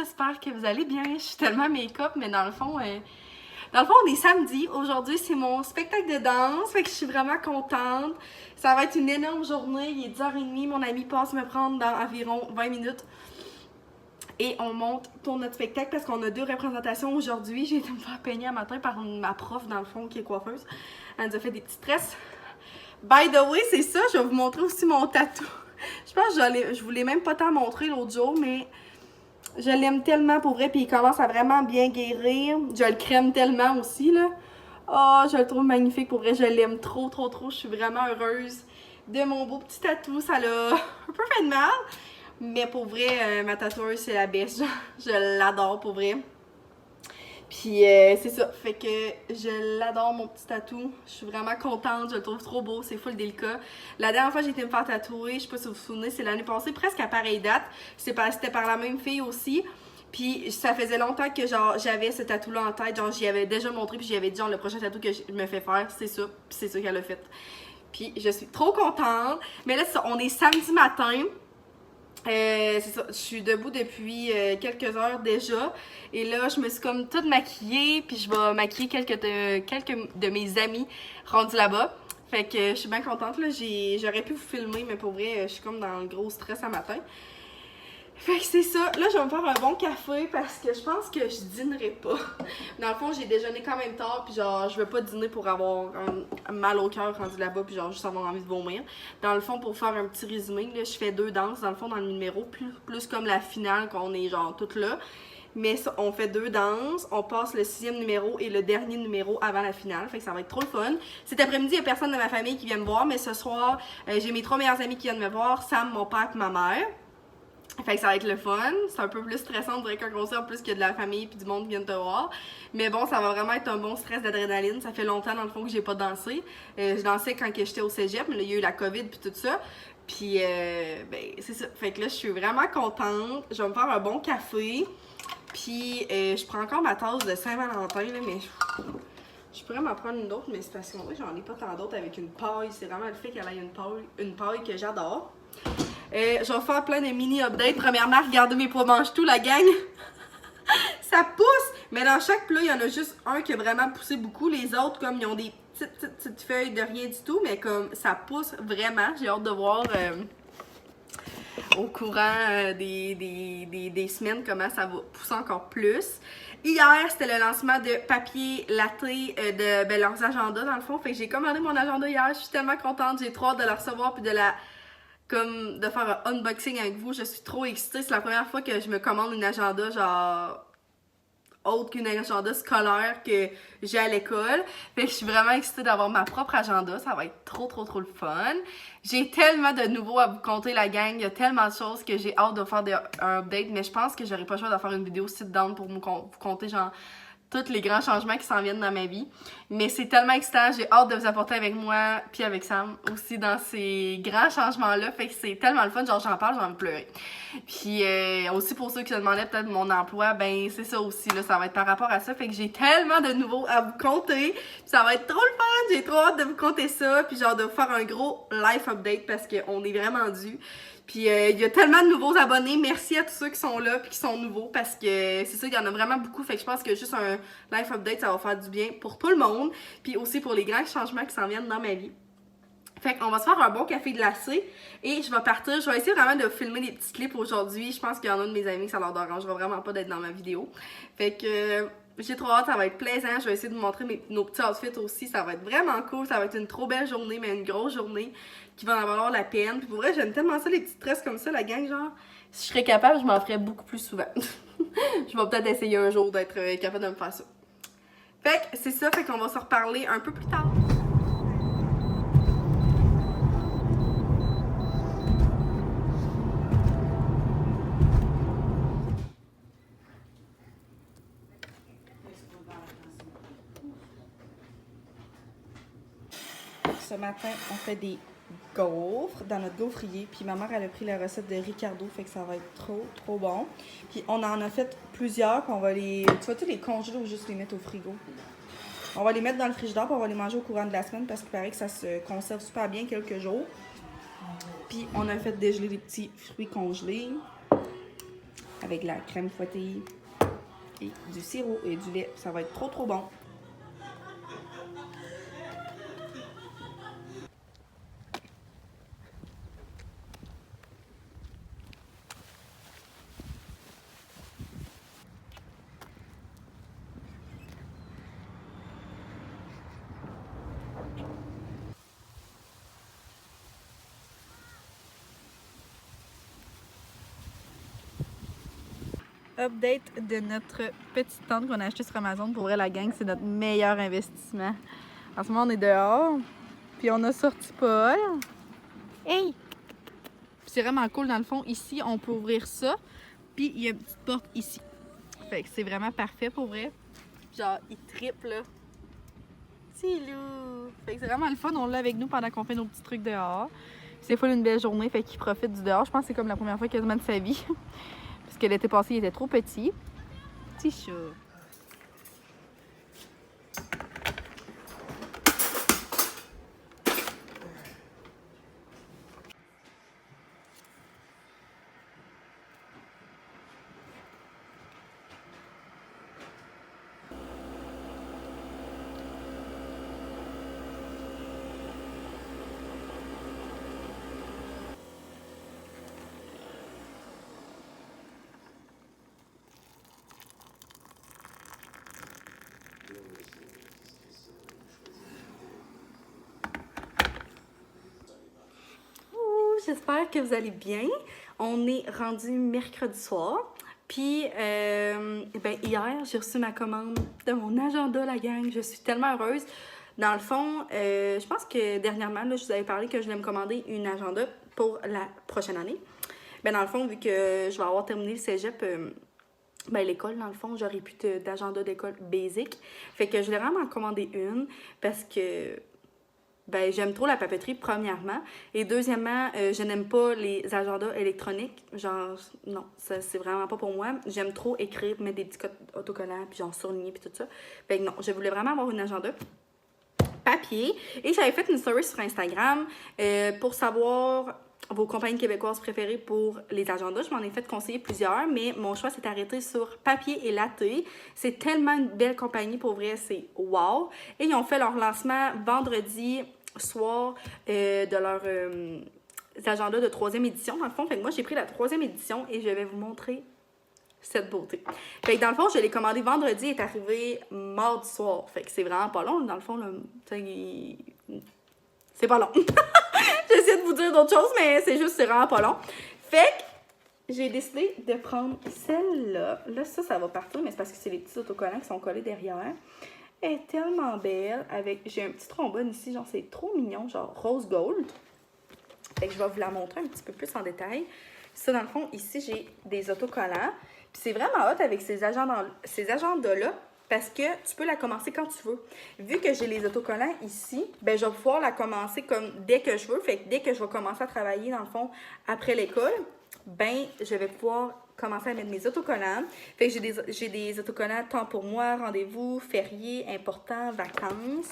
j'espère que vous allez bien. Je suis tellement make-up, mais dans le fond, on est samedi. Aujourd'hui, c'est mon spectacle de danse, fait que je suis vraiment contente. Ça va être une énorme journée. Il est 10h30, mon ami passe me prendre dans environ 20 minutes. Et on monte pour notre spectacle parce qu'on a 2 représentations aujourd'hui. J'ai été me faire peigner un matin par ma prof, dans le fond, qui est coiffeuse. Elle nous a fait des petites tresses. By the way, c'est ça, je vais vous montrer aussi mon tatou. Je pense que je voulais même pas t'en montrer l'autre jour, mais je l'aime tellement pour vrai, puis il commence à vraiment bien guérir. Je le crème tellement aussi, là. Oh, je le trouve magnifique, pour vrai, je l'aime trop. Je suis vraiment heureuse de mon beau petit tatou. Ça l'a un peu fait de mal, mais pour vrai, ma tatoueuse, c'est la best. Je l'adore, pour vrai. Puis c'est ça, fait que je l'adore mon petit tatou. Je suis vraiment contente, je le trouve trop beau, c'est full délicat. La dernière fois que j'ai été me faire tatouer, je sais pas si vous vous souvenez, c'est l'année passée, presque à pareille date. C'était par la même fille aussi. Puis ça faisait longtemps que genre j'avais ce tatou-là en tête, genre j'y avais déjà montré, puis j'y avais dit genre le prochain tatou que je me fais faire, c'est ça, puis c'est ça qu'elle a fait. Puis je suis trop contente. Mais là, on est samedi matin. C'est ça, je suis debout depuis quelques heures déjà. Et là, je me suis comme toute maquillée. Puis je vais maquiller quelques de mes amis rendus là-bas. Fait que je suis bien contente. Là. J'aurais pu vous filmer, mais pour vrai, je suis comme dans le gros stress à matin. Fait que c'est ça. Là, je vais me faire un bon café parce que je pense que je dînerai pas. Dans le fond, j'ai déjeuné quand même tard, puis genre, je veux pas dîner pour avoir un mal au cœur rendu là-bas, puis genre, juste avoir envie de vomir. Dans le fond, pour faire un petit résumé, là, je fais 2 danses, dans le fond, dans le numéro, plus comme la finale, qu'on est genre toutes là. Mais ça, on fait 2 danses, on passe le 6e numéro et le dernier numéro avant la finale. Fait que ça va être trop le fun. Cet après-midi, il n'y a personne de ma famille qui vient me voir, mais ce soir, j'ai mes 3 meilleurs amis qui viennent me voir, Sam, mon père et ma mère. Fait que ça va être le fun. C'est un peu plus stressant de dire qu'un concert, plus qu'il y a de la famille puis du monde qui vient te voir. Mais bon, ça va vraiment être un bon stress d'adrénaline. Ça fait longtemps, dans le fond, que j'ai pas dansé. Je dansais quand j'étais au cégep, mais là, il y a eu la COVID puis tout ça. Puis, ben, c'est ça. Fait que là, je suis vraiment contente. Je vais me faire un bon café. Puis, je prends encore ma tasse de Saint-Valentin, là, mais je pourrais m'en prendre une autre, mais c'est parce que moi, j'en ai pas tant d'autres avec une paille. C'est vraiment le fait qu'elle ait une paille que j'adore. Je vais faire plein de mini-updates. Premièrement, regardez mes pois mange-tout, la gang. Ça pousse! Mais dans chaque plat, il y en a juste un qui a vraiment poussé beaucoup. Les autres, comme, ils ont des petites feuilles de rien du tout. Mais comme, ça pousse vraiment. J'ai hâte de voir au courant des semaines comment ça va pousser encore plus. Hier, c'était le lancement de papier latte de leurs agendas, dans le fond. Fait que j'ai commandé mon agenda hier. Je suis tellement contente. J'ai trop hâte de le recevoir puis comme de faire un unboxing avec vous. Je suis trop excitée. C'est la première fois que je me commande une agenda genre autre qu'une agenda scolaire que j'ai à l'école. Fait que je suis vraiment excitée d'avoir ma propre agenda. Ça va être trop le fun. J'ai tellement de nouveaux à vous conter, la gang. Il y a tellement de choses que j'ai hâte de faire un update. Mais je pense que j'aurai pas le choix de faire une vidéo sit-down pour vous conter genre tous les grands changements qui s'en viennent dans ma vie. Mais c'est tellement excitant, j'ai hâte de vous apporter avec moi, puis avec Sam aussi dans ces grands changements-là. Fait que c'est tellement le fun, genre j'en parle, j'ai envie de pleurer. Puis aussi pour ceux qui se demandaient peut-être mon emploi, ben c'est ça aussi, là, ça va être par rapport à ça. Fait que j'ai tellement de nouveaux à vous conter. Puis ça va être trop le fun, j'ai trop hâte de vous conter ça. Puis genre de vous faire un gros life update parce qu'on est vraiment dû. Puis il y a tellement de nouveaux abonnés. Merci à tous ceux qui sont là puis qui sont nouveaux parce que c'est ça, il y en a vraiment beaucoup. Fait que je pense que juste un life update, ça va faire du bien pour tout le monde. Puis aussi pour les grands changements qui s'en viennent dans ma vie. Fait qu'on va se faire un bon café glacé et je vais partir. Je vais essayer vraiment de filmer des petits clips aujourd'hui. Je pense qu'il y en a de mes amis que ça leur dérangera vraiment pas d'être dans ma vidéo. Fait que j'ai trop hâte, ça va être plaisant. Je vais essayer de vous montrer nos petits outfits aussi. Ça va être vraiment cool. Ça va être une trop belle journée, mais une grosse journée qui va en valoir la peine. Puis pour vrai, j'aime tellement ça, les petites tresses comme ça, la gang, genre. Si je serais capable, je m'en ferais beaucoup plus souvent. Je vais peut-être essayer un jour d'être capable de me faire ça. Fait que c'est ça, fait qu'on va se reparler un peu plus tard. Ce matin, on fait des gaufres dans notre gaufrier. Puis ma mère, elle a pris la recette de Ricardo, fait que ça va être trop bon. Puis on en a fait plusieurs, puis on va les... Tu vas-tu les congeler ou juste les mettre au frigo? On va les mettre dans le frigidaire, puis on va les manger au courant de la semaine parce qu'il paraît que ça se conserve super bien quelques jours. Puis on a fait dégeler des petits fruits congelés. avec de la crème fouettée et du sirop et du lait. Ça va être trop bon. Update de notre petite tente qu'on a achetée sur Amazon. Pour vrai, la gang, c'est notre meilleur investissement. En ce moment, on est dehors, puis on a sorti Paul. Hey! C'est vraiment cool, dans le fond. Ici, on peut ouvrir ça, puis il y a une petite porte ici. Fait que c'est vraiment parfait pour vrai. Genre, il triple, là. C'est loup! Fait que c'est vraiment le fun. On l'a avec nous pendant qu'on fait nos petits trucs dehors. C'est full une belle journée, fait qu'il profite du dehors. Je pense que c'est comme la première fois quasiment de sa vie. Parce que l'été passé, il était trop petit. Petit chat. J'espère que vous allez bien. On est rendu mercredi soir. Puis, hier, j'ai reçu ma commande de mon agenda, la gang. Je suis tellement heureuse. Dans le fond, je pense que dernièrement, là, je vous avais parlé que je voulais me commander une agenda pour la prochaine année. Dans le fond, vu que je vais avoir terminé le cégep, l'école, dans le fond, j'aurais plus d'agenda d'école basic. Fait que je voulais vraiment en commander une parce que j'aime trop la papeterie, premièrement. Et deuxièmement, je n'aime pas les agendas électroniques. Genre, non, ça, c'est vraiment pas pour moi. J'aime trop écrire, mettre des petits codes autocollants, puis genre surligner, puis tout ça. Fait que non, je voulais vraiment avoir une agenda papier. Et j'avais fait une story sur Instagram pour savoir vos compagnies québécoises préférées pour les agendas. Je m'en ai fait conseiller plusieurs, mais mon choix s'est arrêté sur Papier et Latte. C'est tellement une belle compagnie, pour vrai, c'est wow! Et ils ont fait leur lancement vendredi soir de leur agenda de 3e édition, dans le fond. Fait que moi, j'ai pris la 3e édition et je vais vous montrer cette beauté. Fait que dans le fond, je l'ai commandé vendredi et est arrivé mardi soir. Fait que c'est vraiment pas long. Dans le fond, c'est pas long. J'essaie de vous dire d'autres choses, mais c'est vraiment pas long. Fait que j'ai décidé de prendre celle-là. Là, ça va partir, mais c'est parce que c'est les petits autocollants qui sont collés derrière. Elle est tellement belle. J'ai un petit trombone ici, genre c'est trop mignon, genre rose gold. Fait que je vais vous la montrer un petit peu plus en détail. Ça, dans le fond, ici, j'ai des autocollants. Puis c'est vraiment hot avec ces agendas-là, parce que tu peux la commencer quand tu veux. Vu que j'ai les autocollants ici, je vais pouvoir la commencer comme dès que je veux. Fait que dès que je vais commencer à travailler, dans le fond, après l'école, je vais pouvoir commencer à mettre mes autocollants. Fait que j'ai des autocollants temps pour moi, rendez-vous, férié, important, vacances.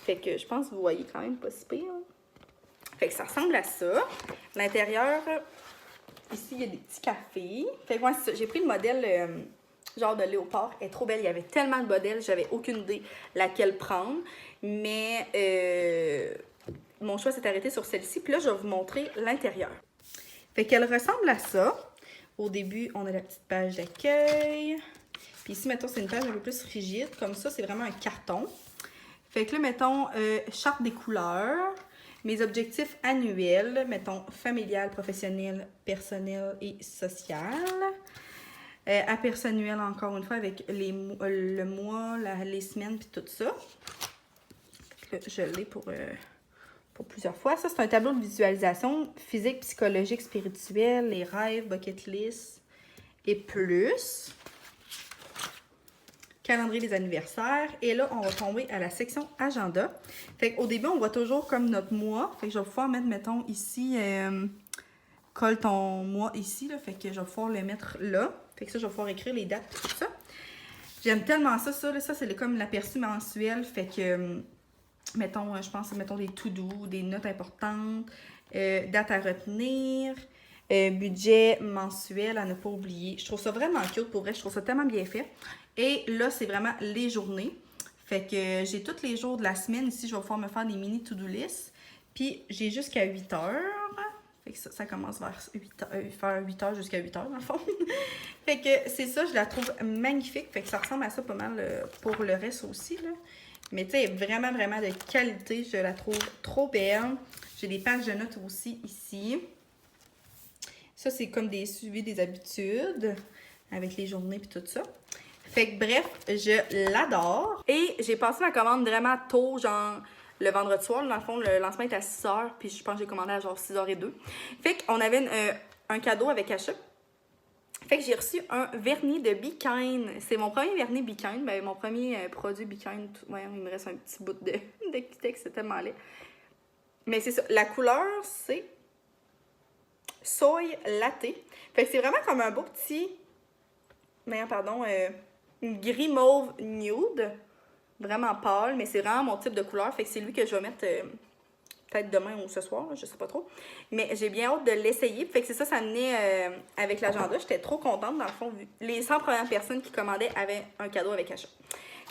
Fait que je pense que vous voyez quand même pas si pire. Fait que ça ressemble à ça. L'intérieur, ici, il y a des petits cafés. Fait que moi, c'est ça. J'ai pris le modèle genre de léopard. Elle est trop belle. Il y avait tellement de modèles, j'avais aucune idée laquelle prendre. Mais mon choix s'est arrêté sur celle-ci. Puis là, je vais vous montrer l'intérieur. Fait qu'elle ressemble à ça. Au début, on a la petite page d'accueil. Puis ici, mettons, c'est une page un peu plus rigide. Comme ça, c'est vraiment un carton. Fait que là, mettons, charte des couleurs. Mes objectifs annuels, mettons, familial, professionnel, personnel et social. Aperçonnuel, encore une fois, avec le mois, les semaines, puis tout ça. Là, je l'ai pour plusieurs fois. Ça, c'est un tableau de visualisation physique, psychologique, spirituelle, les rêves, bucket list et plus. Calendrier des anniversaires. Et là, on va tomber à la section agenda. Fait qu'au début, on voit toujours comme notre mois. Fait que je vais pouvoir mettre, mettons, ici, colle ton mois ici. Là. Fait que je vais pouvoir le mettre là. Fait que ça, je vais pouvoir écrire les dates et tout ça. J'aime tellement ça. Ça, c'est comme l'aperçu mensuel. Fait que, mettons, je pense, mettons des to-do, des notes importantes, dates à retenir. budget mensuel à ne pas oublier. Je trouve ça vraiment cute, pour vrai. Je trouve ça tellement bien fait. Et là, c'est vraiment les journées. Fait que j'ai tous les jours de la semaine. Ici, je vais pouvoir me faire des mini to-do list. Puis, j'ai jusqu'à 8 heures. Fait que ça commence vers 8 heures, faire 8 heures jusqu'à 8 heures, dans le fond. Fait que c'est ça, je la trouve magnifique. Fait que ça ressemble à ça pas mal pour le reste aussi, là. Mais tu sais, vraiment, vraiment de qualité. Je la trouve trop belle. J'ai des pages de notes aussi ici. Ça, c'est comme des suivis des habitudes avec les journées puis tout ça. Fait que bref, je l'adore. Et j'ai passé ma commande vraiment tôt, genre le vendredi soir. Dans le fond, le lancement est à 6h, puis je pense que j'ai commandé à genre 6h02. Fait qu'on avait un cadeau avec achat. Fait que j'ai reçu un vernis de Be Kind. C'est mon premier vernis Be Kind. Ben, mon premier produit Be Kind. Voyons, il me reste un petit bout de Kitex, c'est tellement laid. Mais c'est ça. La couleur, c'est Soy Latte. Fait que c'est vraiment comme un beau petit... gris mauve nude. Vraiment pâle, mais c'est vraiment mon type de couleur. Fait que c'est lui que je vais mettre peut-être demain ou ce soir, je sais pas trop. Mais j'ai bien hâte de l'essayer. Fait que c'est ça, ça venait avec l'agenda. J'étais trop contente, dans le fond. Les 100 premières personnes qui commandaient avaient un cadeau avec achat.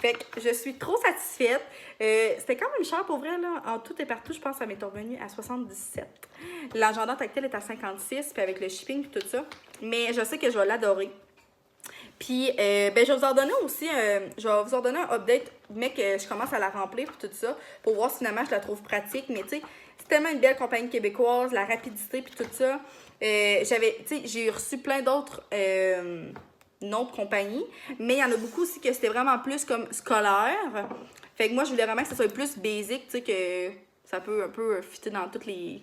Fait que je suis trop satisfaite. C'était quand même cher pour vrai, là. En tout et partout, je pense que ça m'est revenu à 77. L'agenda tactile est à 56, puis avec le shipping et tout ça. Mais je sais que je vais l'adorer. Puis, ben, je vais vous en donner aussi, je vais vous en donner un update, mais que je commence à la remplir et tout ça, pour voir si finalement je la trouve pratique. Mais tu sais, c'est tellement une belle compagnie québécoise, la rapidité puis tout ça. J'ai reçu plein d'autres noms de compagnies, mais il y en a beaucoup aussi que c'était vraiment plus comme scolaire. Fait que moi, je voulais vraiment que ça soit plus basic, tu sais, que ça peut un peu fitter dans tous les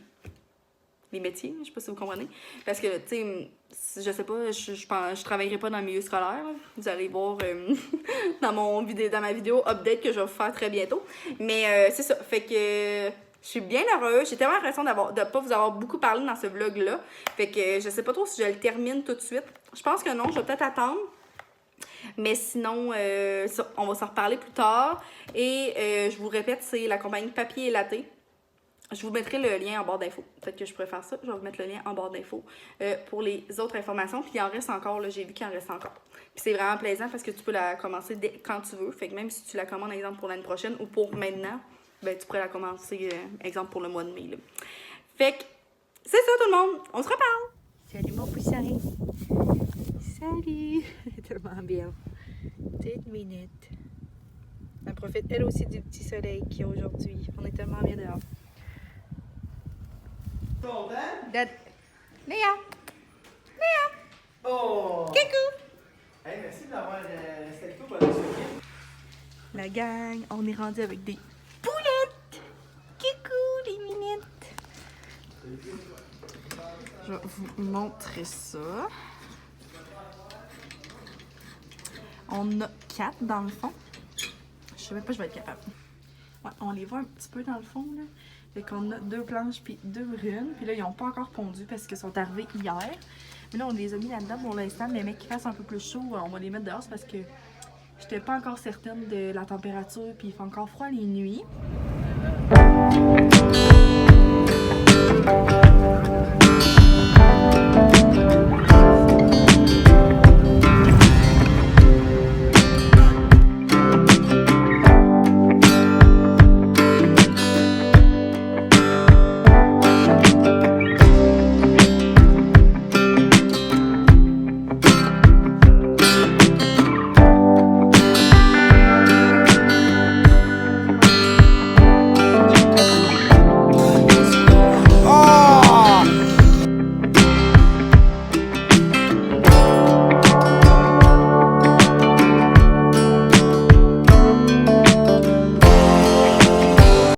métiers, je sais pas si vous comprenez. Parce que, tu sais, je sais pas, je travaillerai pas dans le milieu scolaire. Là. Vous allez voir dans ma vidéo update que je vais vous faire très bientôt. Mais c'est ça, fait que je suis bien heureuse. J'ai tellement l'impression de pas vous avoir beaucoup parlé dans ce vlog-là. Fait que je sais pas trop si je le termine tout de suite. Je pense que non, je vais peut-être attendre. Mais sinon, on va s'en reparler plus tard. Et je vous répète, c'est la compagnie Papier et Latte. Je vous mettrai le lien en barre d'infos. Peut-être que je pourrais faire ça. Je vais vous mettre le lien en barre d'infos pour les autres informations. Puis il en reste encore, là, j'ai vu qu'il en reste encore. Puis c'est vraiment plaisant parce que tu peux la commencer quand tu veux. Fait que même si tu la commandes, exemple, pour l'année prochaine ou pour maintenant, ben tu pourrais la commencer, exemple, pour le mois de mai. Là. Fait que c'est ça tout le monde. On se reparle. Salut mon poussin. Salut. Tellement bien. Petite minute. Elle profite elle aussi du petit soleil qu'il y a aujourd'hui. On est tellement bien dehors. Dad. Léa! Oh! Coucou! Hey, merci d'avoir resté avec toi pendant ce week-end. La gang, on est rendu avec des poulettes! Coucou les minettes! Je vais vous montrer ça. On a 4 dans le fond. Je sais même pas si je vais être capable. Ouais, on les voit un petit peu dans le fond là. Fait qu'on a 2 planches puis 2 brunes. Puis là, ils n'ont pas encore pondu parce qu'ils sont arrivés hier. Mais là, on les a mis là-dedans pour l'instant. Mais mec, qu'il fasse un peu plus chaud, on va les mettre dehors parce que j'étais pas encore certaine de la température. Puis il fait encore froid les nuits.